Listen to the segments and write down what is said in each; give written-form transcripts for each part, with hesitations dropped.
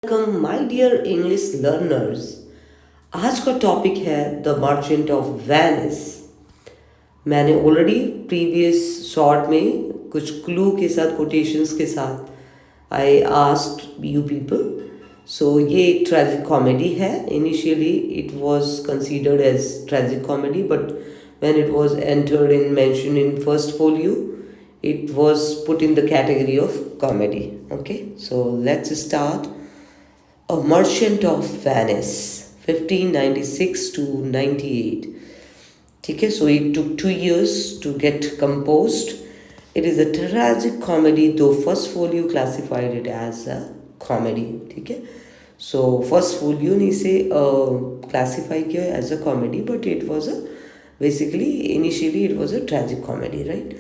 Welcome my dear English learners. आज का topic है द मर्चेंट ऑफ वेनिस। मैंने ऑलरेडी प्रीवियस शॉर्ट में कुछ क्लू के साथ कोटेशंस के साथ I asked you people. So ये एक ट्रेजिक कॉमेडी है। Initially it was considered as tragic comedy, but when it was entered in mentioned in first folio, it was put in the category of comedy. Okay, so let's start. A Merchant of Venice, 1596 to 98. Okay, so it took 2 years to get composed. It is a tragic comedy, though first folio classified it as a comedy. Okay, so first folio ने इसे classify किया as a comedy, but it was a basically initially it was a tragic comedy, right?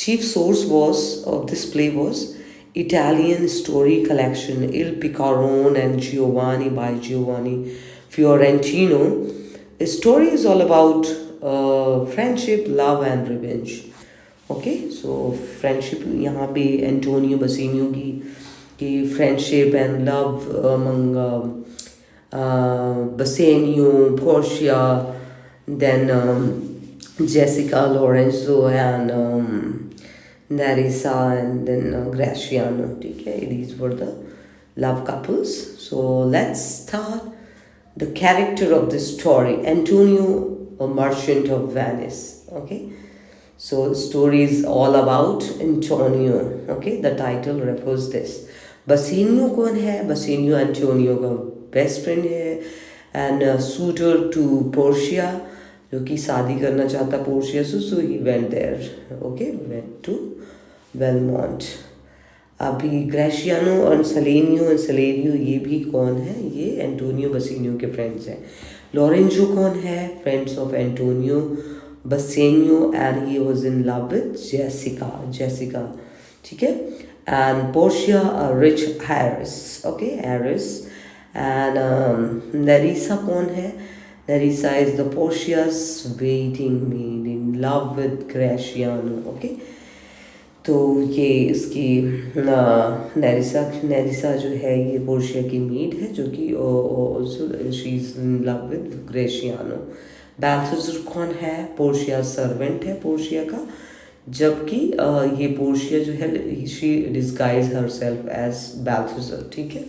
Chief source was of this play was Italian story collection Il Picarone and Giovanni by Giovanni Fiorentino. The story is all about friendship, love and revenge. Okay, so friendship यहाँ पे Antonio बसेनियो की friendship and love among Bassanio, Portia, then Jessica, Lorenzo and Nerissa, and then Graciano. Okay, these were the love couples. So let's start the character of the story. Antonio, a merchant of Venice. Okay, so the story is all about Antonio. Okay, the title refers this. Bassanio कौन है? Bassanio Antonio का best friend है and suitor to Portia, जो कि शादी करना चाहता Portia से, so he went there. Okay, went to Belmont. अभी ग्रेशियानो और सलेनियो ये भी कौन है? ये एंटोनियो बसेनियो के फ्रेंड्स हैं. लॉरेंजो कौन है? Friends of Antonio Bassanio and he was in love with Jessica. ठीक है. And Portia rich heiress. Okay, heiress. And Nerissa कौन है? Nerissa is the Portia's waiting maid in love with Graciano. Okay, तो ये इसकी नेरिसा जो है ये पोर्शिया की मेड है, जो कि also she is in love with Graciano. बैल्थाज़र कौन है? पोर्शिया सर्वेंट है पोर्शिया का, जबकि ये पोर्शिया जो है she disguise herself as बैल्थाज़र. ठीक है.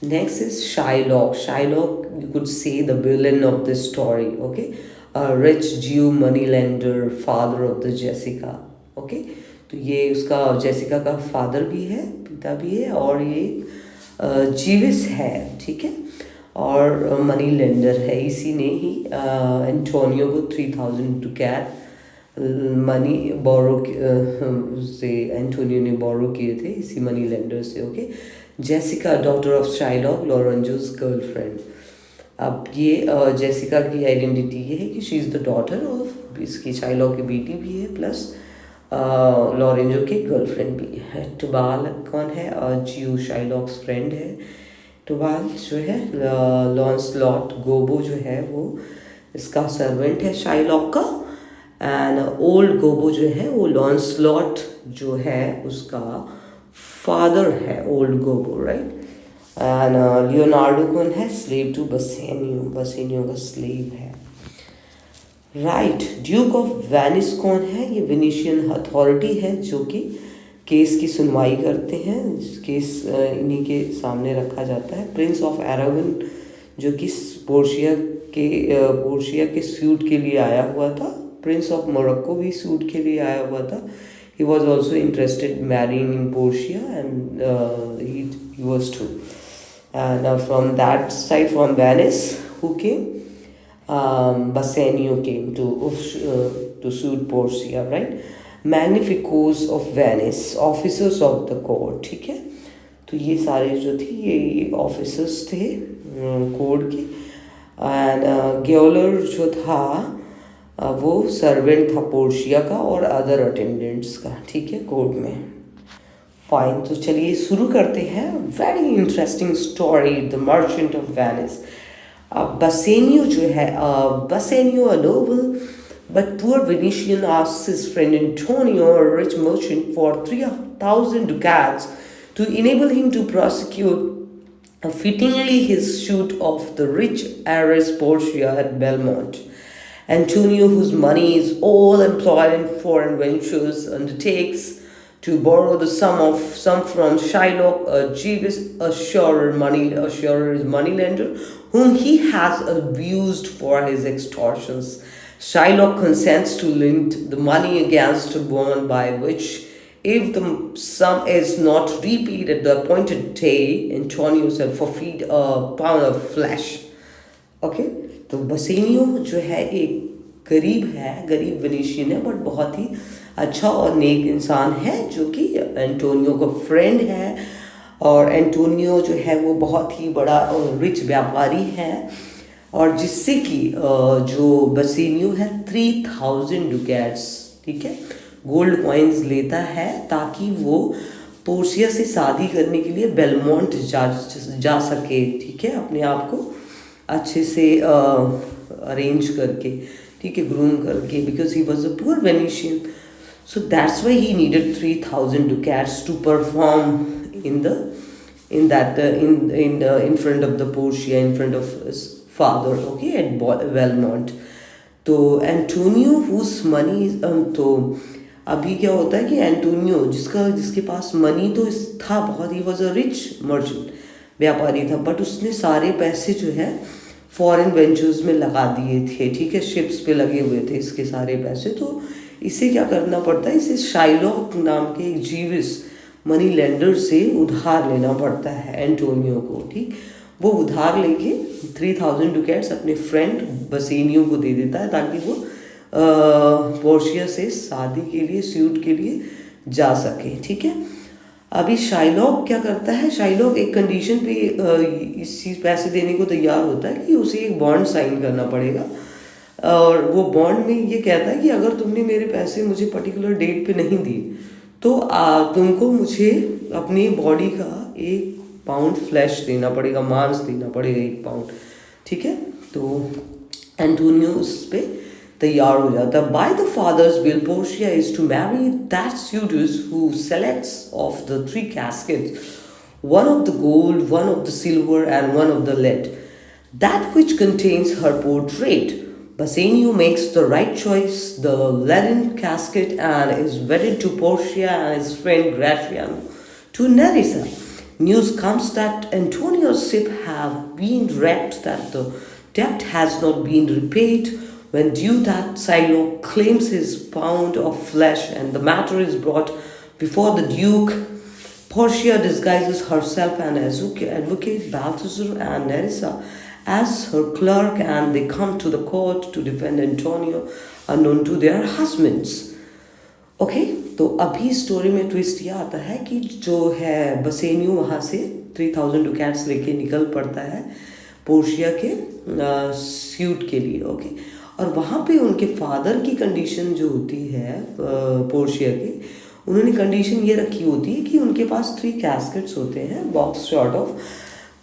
Next is Shylock. Shylock, you could say the villain of this story. Okay, a rich Jew moneylender, father of the Jessica. Okay, तो ये उसका जेसिका का फादर भी है, पिता भी है, और ये जीविस है. ठीक है, और मनी लेंडर है. इसी ने ही एंटोनियो को 3000 डुकैट मनी बोरो से एंटोनियो ने बोरो किए थे इसी मनी लेंडर से. Okay, Jessica daughter of Shylock, Lorenzo's girlfriend. अब ये जेसिका की आइडेंटिटी ये है कि she is the daughter of, इसकी शाइलॉक की बेटी भी है, प्लस लॉरेंजो की गर्लफ्रेंड भी है. टुबाल कौन है? जियो शाइलॉक्स फ्रेंड है. टुबाल जो है लॉन्सलॉट गोबो जो है वो इसका सर्वेंट है शाइलॉक का. एंड ओल्ड गोबो जो है वो लॉन्सलॉट जो है उसका फादर है, old Gobo, right. And Leonardo कौन है? स्लेव टू बसेनियो का स्लेव है, राइट. ड्यूक ऑफ वेनिस कौन है? ये वेनिशियन अथॉरिटी है जो कि केस की सुनवाई करते हैं. केस इन्हीं के सामने रखा जाता है. प्रिंस ऑफ एरागन जो कि पोर्शिया के सूट के लिए आया हुआ था. प्रिंस ऑफ मोरक्को भी सूट के लिए आया हुआ था. He was also interested marrying in Portia, and he was too. And from that side, from Venice, who came? Bassanio came to suit Portia, right? Magnificos of Venice, officers of the court. ठीक है, तो ये सारे जो थे ये officers थे court के. एंड ग्योलर जो था वो सर्वेंट था पोर्शिया का और अदर अटेंडेंट्स का. ठीक है, कोर्ट में. फाइन, तो चलिए शुरू करते हैं. Very interesting story, the merchant of Venice. Bassanio जो है, Bassanio a noble but poor Venetian asks his friend Antonio, a rich merchant, for 3,000 ducats to enable him to prosecute fittingly his suit of the rich heiress Portia at Belmont. Antonio, whose money is all employed in foreign ventures, undertakes to borrow the sum from Shylock, a Jewish assurer moneylender, whom he has abused for his extortions. Shylock consents to lend the money against a bond by which, if the sum is not repaid at the appointed day, Antonio shall forfeit a pound of flesh. Okay, तो बसेनियो जो है एक गरीब Venetian है, but बहुत ही अच्छा और नेक इंसान है, जो कि एंटोनियो का फ्रेंड है। और एंटोनियो जो है वो बहुत ही बड़ा रिच व्यापारी है, और जिससे कि जो बसेनियो है 3000 डुकैट्स, ठीक है, गोल्ड कॉइन्स लेता है ताकि वो पोर्शिया से शादी करने के लिए बेलमोंट जा सके, ठीक है, अपने आप को अच्छे से अरेंज करके, ठीक है, ग्रूम करके, because he was a poor Venetian, so that's why he needed 3000 ducats to perform in front of the Portia, in front of his father, okay, at Belmont. तो एंटोनियो whose money तो अभी क्या होता है कि Antonio जिसके पास money तो था बहुत, ही वॉज अ रिच मर्चेंट, व्यापारी था, बट उसने सारे पैसे जो है फॉरेन वेंचर्स में लगा दिए थे, ठीक है, शिप्स पे लगे हुए थे इसके सारे पैसे। तो इसे क्या करना पड़ता है, इसे शाइलॉक नाम के एक जीविस मनी लेंडर से उधार लेना पड़ता है एंटोनियो को, ठीक। वो उधार लेके 3000 डुकैट्स अपने फ्रेंड बसेनियो को दे देता है ताकि वो पोर्शिया से शादी के लिए, सूट के लिए जा सके, ठीक है। अभी शाइलॉक क्या करता है, शाइलॉक एक कंडीशन पे इस चीज़ पैसे देने को तैयार होता है कि उसे एक बॉन्ड साइन करना पड़ेगा, और वो बॉन्ड में ये कहता है कि अगर तुमने मेरे पैसे मुझे पर्टिकुलर डेट पे नहीं दिए तो तुमको मुझे अपनी बॉडी का 1 पाउंड फ्लैश देना पड़ेगा, मांस देना पड़ेगा 1 पाउंड, ठीक है। तो एंटोनियो उस पर तैयार हो जाता है। By the father's will Portia is to marry that suitors who selects of the 3 caskets, one of the gold, one of the silver, and one of the lead, that which contains her portrait. Bassanio makes the right choice, the leaden casket, and is wedded to Portia and his friend Gratiano to Nerissa. News comes that Antonio's ship have been wrecked, that the debt has not been repaid. When due that Shylock claims his pound of flesh, and the matter is brought before the Duke, Portia disguises herself and advocate Balthazar and Nerissa as her clerk, and they come to the court to defend Antonio unknown to their husbands. Okay, तो अभी story में twist ये आता है कि जो है बसेनियो वहाँ से 3000 डुकैट्स लेके निकल पड़ता है पोर्शिया के सूट के लिए, ओके। और वहाँ पे उनके फादर की कंडीशन जो होती है पोर्शिया की, उन्होंने कंडीशन ये रखी होती है कि उनके पास 3 कैस्केट्स होते हैं बॉक्स शॉर्ट ऑफ,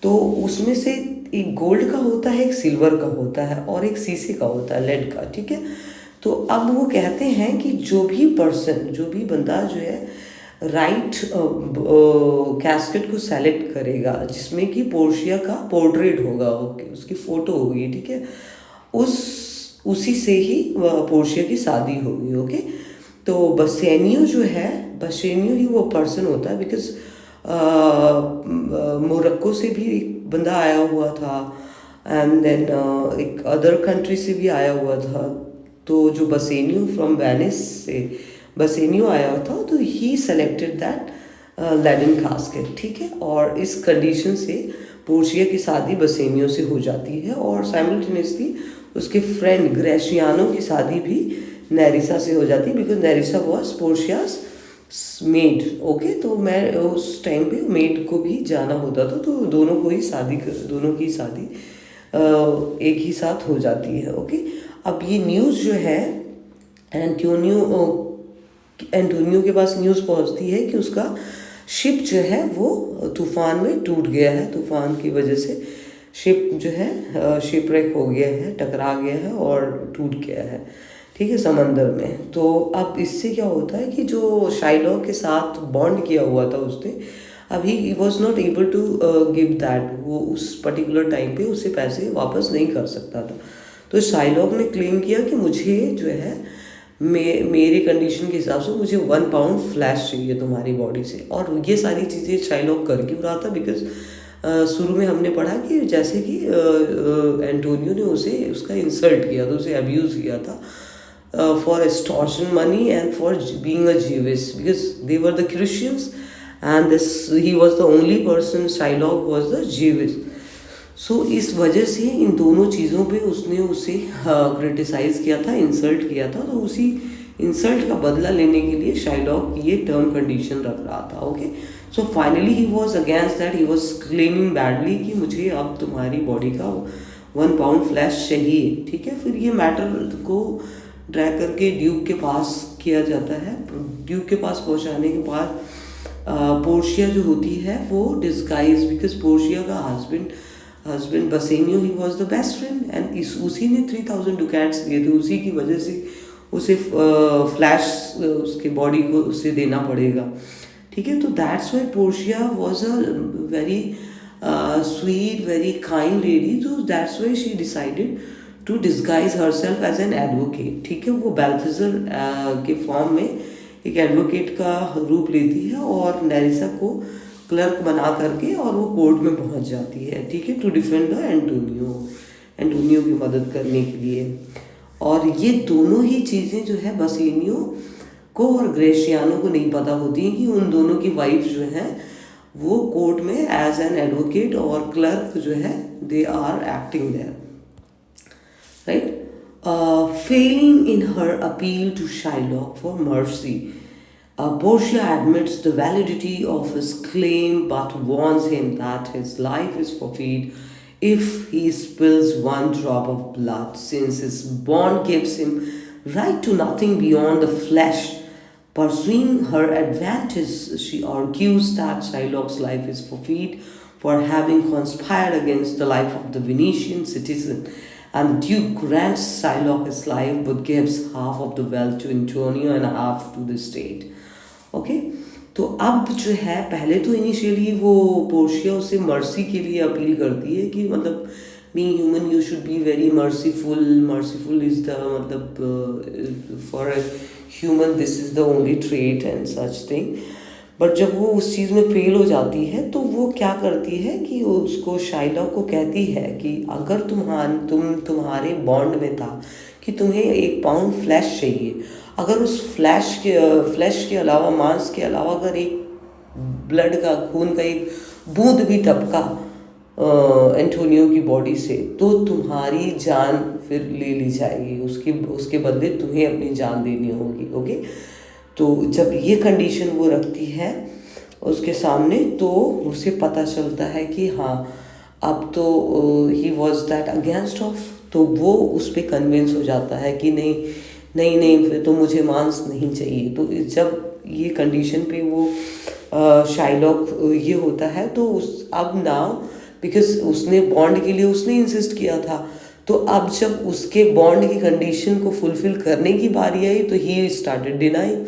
तो उसमें से एक गोल्ड का होता है, एक सिल्वर का होता है, और एक शीशे का होता है, लेड का, ठीक है। तो अब वो कहते हैं कि जो भी बंदा जो है राइट कैस्केट को सेलेक्ट करेगा जिसमें कि पोर्शिया का पोर्ट्रेट होगा, उसकी फ़ोटो होगी, ठीक है, उसी से ही पोर्शिया की शादी होगी, ओके। तो बसेनियो ही वो पर्सन होता है, बिकॉज मोरक्को से भी एक बंदा आया हुआ था, एंड देन एक अदर कंट्री से भी आया हुआ था। तो जो बसेनियो फ्रॉम वेनिस से बसेनियो आया था, तो ही सेलेक्टेड दैट लेडन कास्केट, ठीक है। और इस कंडीशन से पोर्शिया की शादी बसेनियो से हो जाती है, और साइमल्टेनियसली उसके फ्रेंड ग्रेशियानो की शादी भी नेरिसा से हो जाती है, because Nerissa was Portia's maid, okay. तो मैं उस टाइम पे मेड को भी जाना होता था, तो दोनों की शादी एक ही साथ हो जाती है, ओके। अब ये न्यूज़ जो है एंटोनियो के पास न्यूज़ पहुंचती है कि उसका शिप जो है वो तूफान में टूट गया है, तूफान की वजह से शिप जो है शिपरेक हो गया है, टकरा गया है और टूट गया है, ठीक है, समंदर में। तो अब इससे क्या होता है कि जो शाइलॉक के साथ बॉन्ड किया हुआ था उसने, अभी ही was not able to give that, वो उस पर्टिकुलर टाइम पे उसे पैसे वापस नहीं कर सकता था। तो शाइलॉक ने क्लेम किया कि मुझे जो है मेरे कंडीशन के हिसाब से मुझे 1 पाउंड फ्लैश चाहिए तुम्हारी बॉडी से। और ये सारी चीज़ें शाइलॉक कर क्यों रहा था, बिकॉज शुरू में हमने पढ़ा कि जैसे कि एंटोनियो ने उसे उसका इंसल्ट किया था, उसे अब्यूज़ किया था for extortion money and for being a Jewish, because they were the Christians and this he was the only person, Shylock was the Jewish. सो इस वजह से इन दोनों चीज़ों पे उसने उसे क्रिटिसाइज़ किया था, इंसल्ट किया था। तो उसी इंसल्ट का बदला लेने के लिए शाइलॉक ये टर्म कंडीशन रख रहा था। Okay, so finally he was against that, he was claiming badly कि मुझे अब तुम्हारी बॉडी का 1 पाउंड फ्लैश चाहिए। ठीक है, फिर ये मैटर को ड्रैग करके ड्यूक के पास किया जाता है। ड्यूक के पास पहुंचाने के बाद पोर्शिया जो होती है वो डिस्गाइज, बिकॉज पोर्शिया का husband Bassanio he was the best friend and उसी ने 3000 डुकैट्स दिए थे, उसी की वजह से उसे फ्लैश उसके बॉडी को उसे देना पड़ेगा। ठीक है, तो that's why Portia was a very sweet very kind lady, तो that's why she decided to disguise herself as an advocate. ठीक है, वो बैल्थेजर के फॉर्म में एक एडवोकेट का रूप लेती है और नेरिसा को क्लर्क बना करके और वो कोर्ट में पहुंच जाती है। ठीक है, टू डिफेंड द एंटोनियो की मदद करने के लिए। और ये दोनों ही चीज़ें जो है बसेनियो को और ग्रेशियानो को नहीं पता होती हैं कि उन दोनों की वाइफ जो है वो कोर्ट में एज एन एडवोकेट और क्लर्क जो है they are acting there, right. Failing in her appeal to Shylock for mercy, Portia admits the validity of his claim but warns him that his life is forfeit if he spills one drop of blood, since his bond gives him right to nothing beyond the flesh. Pursuing her advantage, she argues that Shylock's life is forfeit for having conspired against the life of the Venetian citizen, and the Duke grants Shylock his life but gives half of the wealth to Antonio and half to the state. Okay, तो अब जो है पहले तो initially वो Portia उससे mercy के लिए अपील करती है कि मतलब being human you should be very merciful is the मतलब for a human this is the only trait and such thing. But जब वो उस चीज़ में फेल हो जाती है तो वो क्या करती है कि वो उसको शाइलॉक को कहती है कि अगर तुम्हारे बॉन्ड में था कि तुम्हें 1 पाउंड फ्लैश चाहिए, अगर उस फ्लैश के अलावा मांस के अलावा अगर एक ब्लड का खून का एक बूंद भी टपका एंटोनियो की बॉडी से तो तुम्हारी जान फिर ले ली जाएगी, उसके बदले तुम्हें अपनी जान देनी होगी। ओके, तो जब ये कंडीशन वो रखती है उसके सामने तो उसे पता चलता है कि हाँ अब तो he was that against of, तो वो उस पर कन्विंस हो जाता है कि नहीं फिर तो मुझे मांस नहीं चाहिए। तो जब ये कंडीशन पे वो शाइलॉक ये होता है तो उस अब नाउ बिकॉज उसने बॉन्ड के लिए उसने इंसिस्ट किया था, तो अब जब उसके बॉन्ड की कंडीशन को फुलफिल करने की बारी आई तो ही स्टार्टेड डिनाइंग।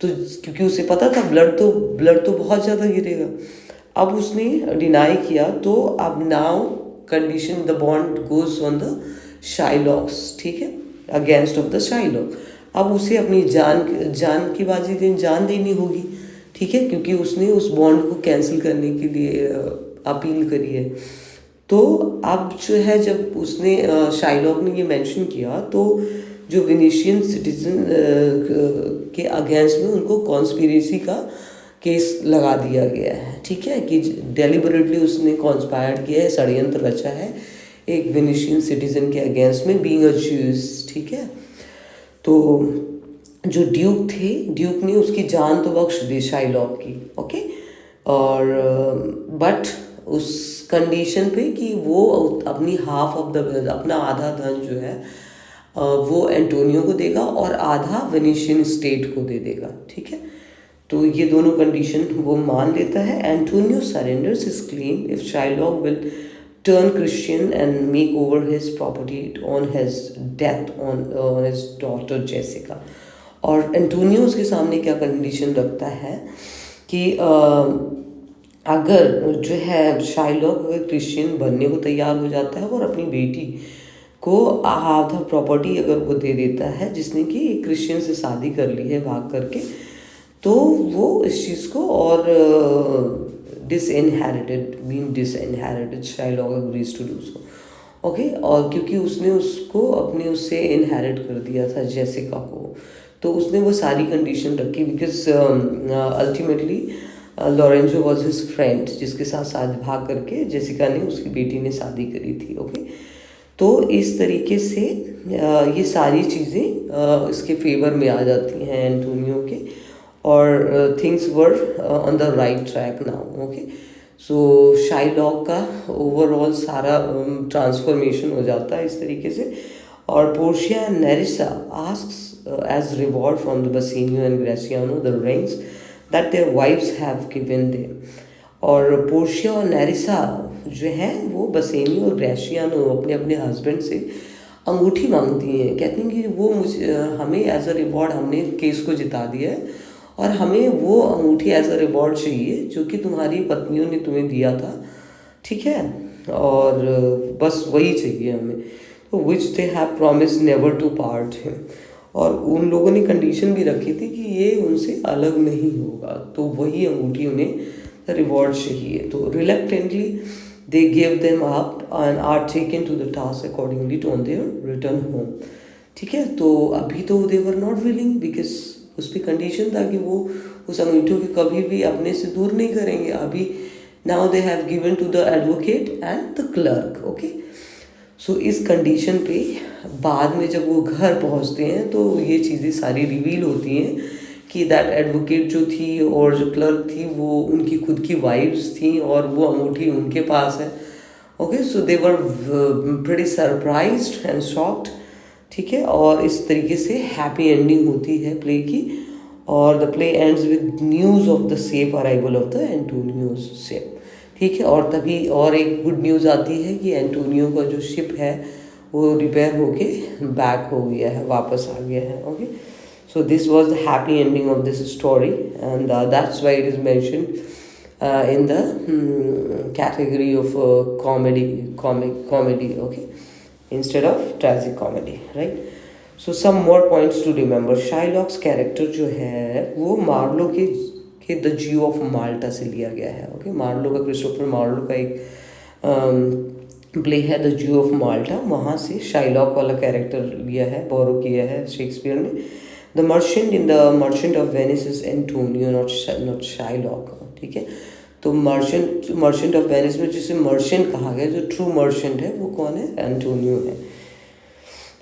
तो क्योंकि उसे पता था ब्लड तो बहुत ज़्यादा गिरेगा, अब उसने डिनाई किया। तो अब now condition the bond goes on the Shylock's, ठीक है, अगेंस्ट ऑफ द शाइलॉक। अब उसे अपनी जान की बाजी जान देनी होगी, ठीक है, क्योंकि उसने उस बॉन्ड को कैंसिल करने के लिए अपील करी है। तो अब जो है जब उसने शाइलॉक ने ये मेंशन किया तो जो वेनेशियन सिटीजन के अगेंस्ट में उनको कॉन्स्पिरेसी का केस लगा दिया गया है, ठीक है, कि डेलिबरेटली उसने कॉन्स्पायर्ड किया है, षड्यंत्र रचा है एक वेनेशियन सिटीजन के अगेंस्ट में बीइंग अ ज्यूज, ठीक है। तो जो ड्यूक ने उसकी जान तो बख्श दी शाइलॉक की, ओके, और बट उस कंडीशन पे कि वो अपनी अपना आधा धन जो है वो एंटोनियो को देगा और आधा वेनेशियन स्टेट को दे देगा, ठीक है। तो ये दोनों कंडीशन वो मान लेता है। Antonio surrenders his claim if Shylock will turn Christian and make over his property on his death on his daughter Jessica. और एंटोनियो उसके सामने क्या कंडीशन रखता है कि अगर जो है शाइलॉक अगर क्रिश्चियन बनने को तैयार हो जाता है और अपनी बेटी को आधा प्रॉपर्टी अगर वो दे देता है, जिसने कि एक क्रिश्चियन से शादी कर ली है भाग करके, तो वो इस चीज़ को और disinherited Shylock agrees to do so. Okay, और क्योंकि उसने उसको अपने उससे इनहेरिट कर दिया था जेसिका को, तो उसने वो सारी कंडीशन रखी, because ultimately Lorenzo was his friend, जिसके साथ शादी भाग करके जेसिका ने उसकी बेटी ने शादी करी थी। ओके, तो इस तरीके से ये सारी चीज़ें इसके फेवर में आ जाती हैं एंटोनियो के, और things were on the right track now. Okay, so Shylock का ओवरऑल सारा ट्रांसफॉर्मेशन हो जाता है इस तरीके से। और Portia and Nerissa asks as reward from the Bassanio and Gratiano the rings that their wives have given them. और पोर्शिया और नेरिसा जो हैं वो बसेनियो और ग्रेशियानो अपने अपने हस्बैंड से अंगूठी मांगती हैं, कहती हैं कि वो मुझे हमें एज अ रिवॉर्ड, हमने केस को जिता दिया है और हमें वो अंगूठी एज अ रिवॉर्ड चाहिए जो कि तुम्हारी पत्नियों ने तुम्हें दिया था, ठीक है, और बस वही चाहिए हमें। तो which they have promise never to part him. और उन लोगों ने कंडीशन भी रखी थी कि ये उनसे अलग नहीं होगा, तो वही अंगूठी उन्हें रिवॉर्ड चाहिए। तो reluctantly they give them up and are taken to the task accordingly to on their return home. ठीक है, तो अभी तो they were not willing, because उस पर कंडीशन था कि वो उस अंगूठी को कभी भी अपने से दूर नहीं करेंगे। अभी now they have given to the advocate and the clerk. Okay, so इस कंडीशन पे बाद में जब वो घर पहुंचते हैं तो ये चीज़ें सारी रिवील होती हैं कि दैट एडवोकेट जो थी और जो क्लर्क थी वो उनकी खुद की वाइफ्स थी और वो अंगूठी उनके पास है। Okay, so they were pretty surprised and shocked. ठीक है, और इस तरीके से हैप्पी एंडिंग होती है प्ले की, और the play ends with news of the safe arrival of the Antonio's ship. ठीक है, और तभी और एक गुड न्यूज़ आती है कि एंटोनियो का जो शिप है वो रिपेयर होके बैक हो गया है, वापस आ गया है। Okay, so this was the happy ending of this story and that's why it is mentioned in the category of comedy, okay, instead of tragic comedy, right? So some more points to remember. Shylock's character जो है वो Marlowe के the Jio of माल्टा से लिया गया है। Okay, Marlowe का, Christopher Marlowe का एक प्ले है द जियो ऑफ माल्टा, वहाँ से शाइलॉक वाला कैरेक्टर लिया है, बोरो किया है शेक्सपियर ने। The merchant in the merchant of Venice is Antonio, not Shylock. ठीक है, तो मर्चेंट ऑफ वेनिस में जिसे मर्चेंट कहा गया, जो ट्रू मर्चेंट है वो कौन है? एंटोनियो है।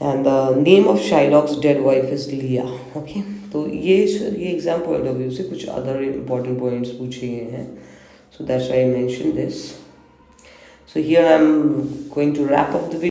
And the name of Shylock's dead wife is Leah. Okay, तो ये एग्जाम पॉइंट ऑफ व्यू से कुछ अदर इंपॉर्टेंट पॉइंट्स पूछे गए हैं, so that's why I mention this. So here I am going to wrap up the